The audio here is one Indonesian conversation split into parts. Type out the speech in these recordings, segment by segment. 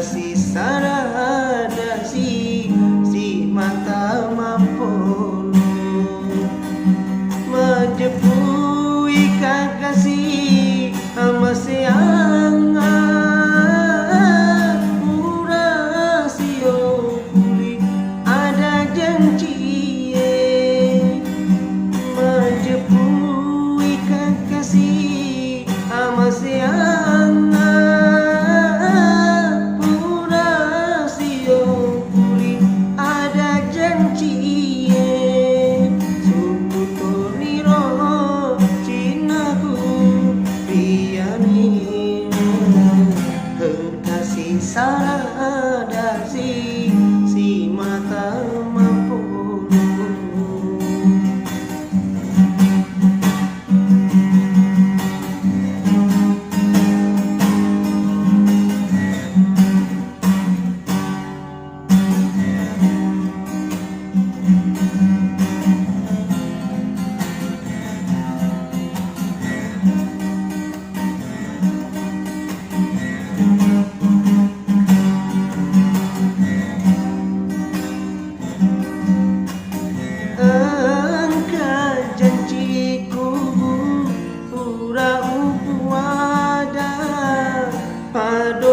kasih sarada si mata mampunu majepui kakasih ama seang murah sio kuli ada janji majepui kakasih ama seang murah sio kuli ada janji sarada si mata mampunu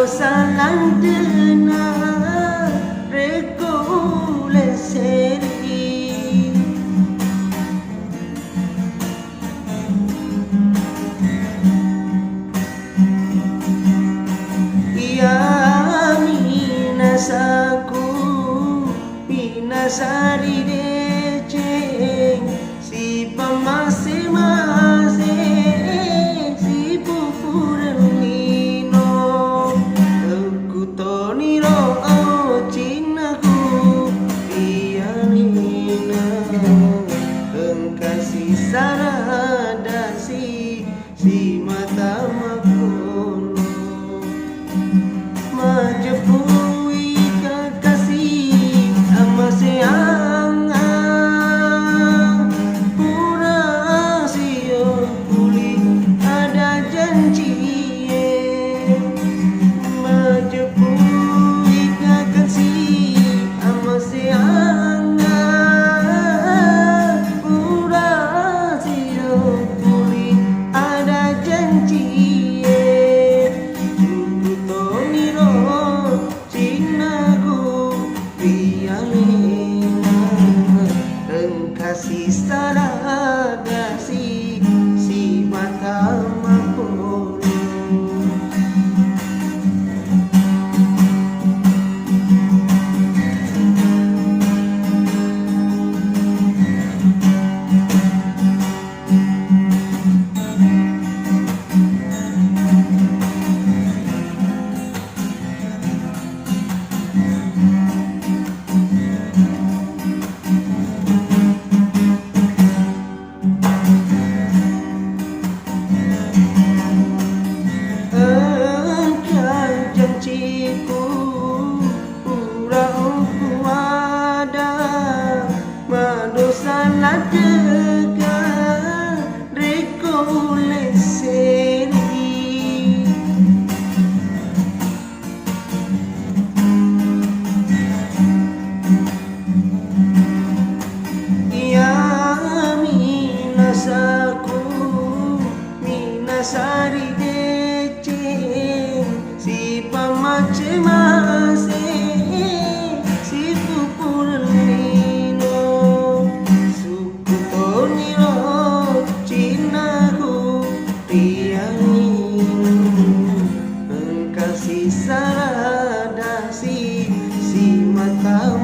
salang dena reguleseri ya minasaku minasari deceng si pamasing-masing si pupurel kasih sarada si mata mampunu majepui kakasih ama seang pura sio kuli ada janji majepui kakasih ama seang kasih sarada si mata mampunu janjiku urang kuada madosan ladega reguleseri ya minasaku minasari si pamacemase si pupurlino suku toniro cinaku rianginu kasih sarada si mata